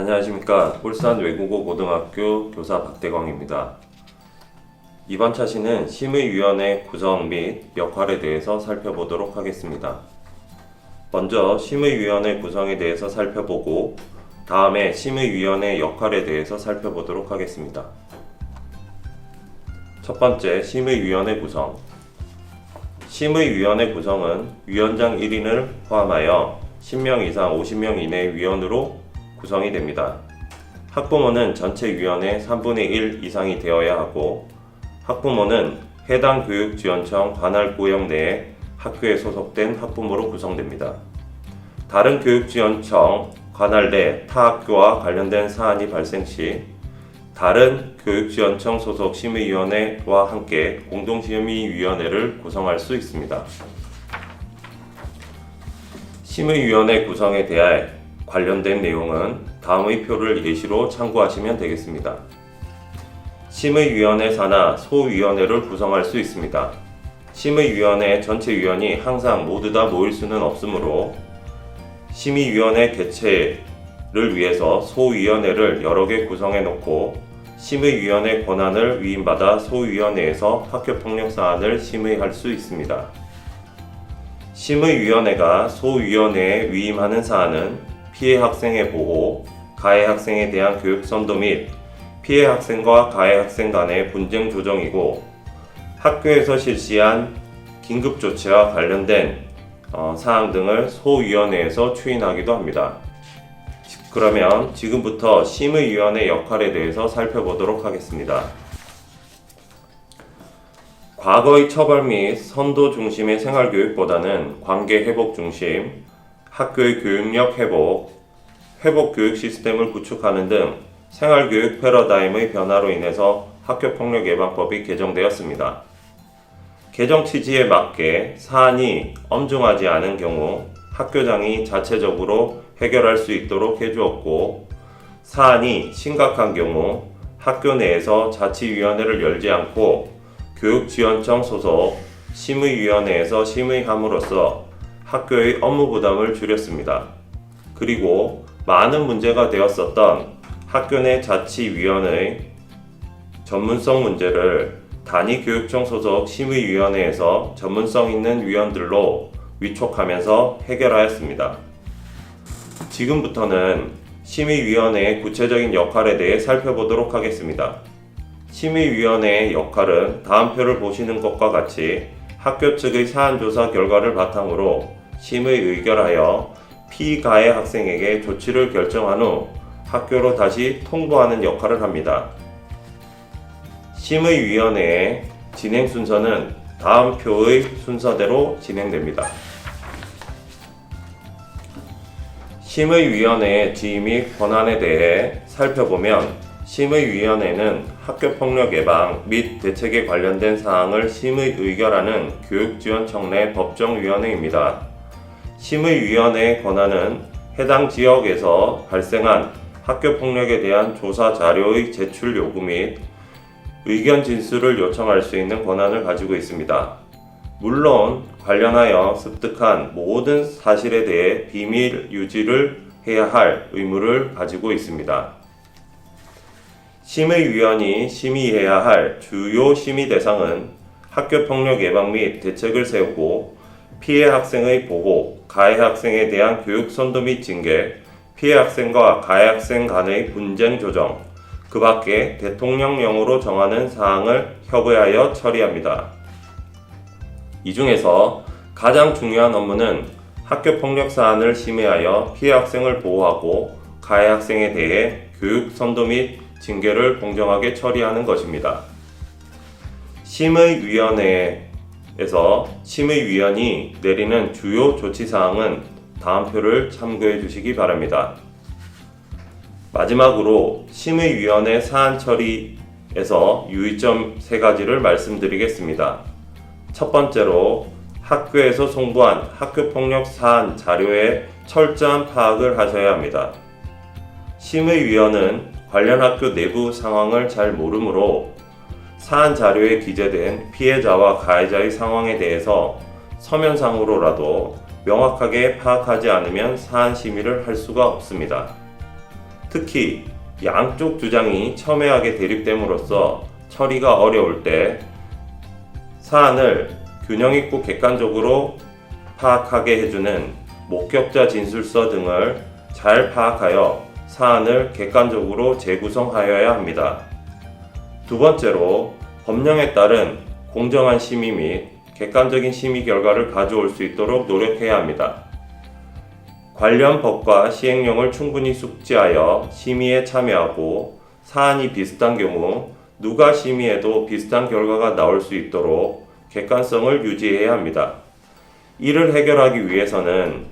안녕하십니까. 울산 외국어 고등학교 교사 박대광입니다. 이번 차시는 심의위원회 구성 및 역할에 대해서 살펴보도록 하겠습니다. 먼저 심의위원회 구성에 대해서 살펴보고 다음에 심의위원회 역할에 대해서 살펴보도록 하겠습니다. 첫 번째, 심의위원회 구성. 심의위원회 구성은 위원장 1인을 포함하여 10명 이상 50명 이내 위원으로 구성이 됩니다. 학부모는 전체 위원의 3분의 1 이상이 되어야 하고 학부모는 해당 교육지원청 관할 구역 내에 학교에 소속된 학부모로 구성됩니다. 다른 교육지원청 관할 내 타 학교와 관련된 사안이 발생 시 다른 교육지원청 소속 심의위원회와 함께 공동심의위원회를 구성할 수 있습니다. 심의위원회 구성에 대해 관련된 내용은 다음의 표를 예시로 참고하시면 되겠습니다. 심의위원회 산하 소위원회를 구성할 수 있습니다. 심의위원회 전체 위원이 항상 모두 다 모일 수는 없으므로 심의위원회 개최를 위해서 소위원회를 여러 개 구성해 놓고 심의위원회 권한을 위임받아 소위원회에서 학교폭력 사안을 심의할 수 있습니다. 심의위원회가 소위원회에 위임하는 사안은 피해 학생의 보호, 가해 학생에 대한 교육 선도 및 피해 학생과 가해 학생 간의 분쟁 조정이고 학교에서 실시한 긴급 조치와 관련된 사항 등을 소위원회에서 추인하기도 합니다. 그러면 지금부터 심의위원회 역할에 대해서 살펴보도록 하겠습니다. 과거의 처벌 및 선도 중심의 생활교육보다는 관계 회복 중심, 학교의 교육력 회복, 회복 교육 시스템을 구축하는 등 생활교육 패러다임의 변화로 인해서 학교폭력 예방법이 개정되었습니다. 개정 취지에 맞게 사안이 엄중하지 않은 경우 학교장이 자체적으로 해결할 수 있도록 해주었고, 사안이 심각한 경우 학교 내에서 자치위원회를 열지 않고 교육지원청 소속 심의위원회에서 심의함으로써 학교의 업무 부담을 줄였습니다. 그리고 많은 문제가 되었었던 학교 내 자치위원회의 전문성 문제를 단위교육청 소속 심의위원회에서 전문성 있는 위원들로 위촉하면서 해결하였습니다. 지금부터는 심의위원회의 구체적인 역할에 대해 살펴보도록 하겠습니다. 심의위원회의 역할은 다음 표를 보시는 것과 같이 학교 측의 사안조사 결과를 바탕으로 심의 의결하여 피가해 학생에게 조치를 결정한 후 학교로 다시 통보하는 역할을 합니다. 심의위원회의 진행 순서는 다음 표의 순서대로 진행됩니다. 심의위원회의 지위 및 권한에 대해 살펴보면 심의위원회는 학교폭력 예방 및 대책에 관련된 사항을 심의 의결하는 교육지원청 내 법정위원회입니다. 심의위원회의 권한은 해당 지역에서 발생한 학교폭력에 대한 조사 자료의 제출 요구 및 의견 진술을 요청할 수 있는 권한을 가지고 있습니다. 물론 관련하여 습득한 모든 사실에 대해 비밀 유지를 해야 할 의무를 가지고 있습니다. 심의위원이 심의해야 할 주요 심의 대상은 학교폭력 예방 및 대책을 세우고 피해 학생의 보호, 가해 학생에 대한 교육 선도 및 징계, 피해 학생과 가해 학생 간의 분쟁 조정, 그 밖에 대통령령으로 정하는 사항을 협의하여 처리합니다. 이 중에서 가장 중요한 업무는 학교폭력 사안을 심의하여 피해 학생을 보호하고 가해 학생에 대해 교육 선도 및 징계를 공정하게 처리하는 것입니다. 심의위원회에서 심의위원이 내리는 주요 조치사항은 다음 표를 참고해 주시기 바랍니다. 마지막으로 심의위원회 사안 처리에서 유의점 3가지를 말씀드리겠습니다. 첫 번째로 학교에서 송부한 학교폭력 사안 자료의 철저한 파악을 하셔야 합니다. 심의위원은 관련 학교 내부 상황을 잘 모르므로 사안 자료에 기재된 피해자와 가해자의 상황에 대해서 서면상으로라도 명확하게 파악하지 않으면 사안 심의를 할 수가 없습니다. 특히 양쪽 주장이 첨예하게 대립됨으로써 처리가 어려울 때 사안을 균형 있고 객관적으로 파악하게 해주는 목격자 진술서 등을 잘 파악하여 사안을 객관적으로 재구성하여야 합니다. 두 번째로, 법령에 따른 공정한 심의 및 객관적인 심의 결과를 가져올 수 있도록 노력해야 합니다. 관련 법과 시행령을 충분히 숙지하여 심의에 참여하고 사안이 비슷한 경우 누가 심의해도 비슷한 결과가 나올 수 있도록 객관성을 유지해야 합니다. 이를 해결하기 위해서는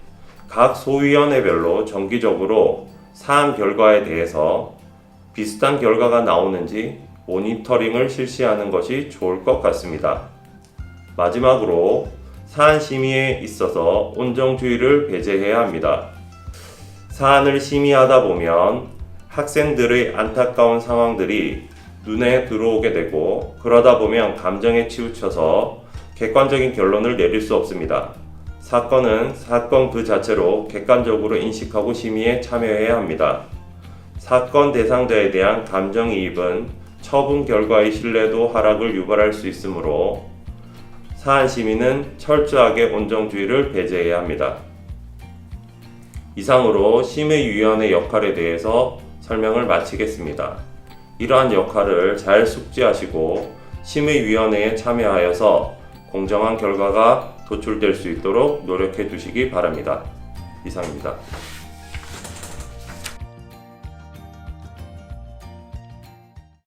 각 소위원회별로 정기적으로 사안 결과에 대해서 비슷한 결과가 나오는지 모니터링을 실시하는 것이 좋을 것 같습니다. 마지막으로 사안 심의에 있어서 온정주의를 배제해야 합니다. 사안을 심의하다 보면 학생들의 안타까운 상황들이 눈에 들어오게 되고 그러다 보면 감정에 치우쳐서 객관적인 결론을 내릴 수 없습니다. 사건은 사건 그 자체로 객관적으로 인식하고 심의에 참여해야 합니다. 사건 대상자에 대한 감정이입은 처분 결과의 신뢰도 하락을 유발할 수 있으므로 사안 심의는 철저하게 온정주의를 배제해야 합니다. 이상으로 심의위원회 역할에 대해서 설명을 마치겠습니다. 이러한 역할을 잘 숙지하시고 심의위원회에 참여하여서 공정한 결과가 도출될 수 있도록 노력해 주시기 바랍니다. 이상입니다.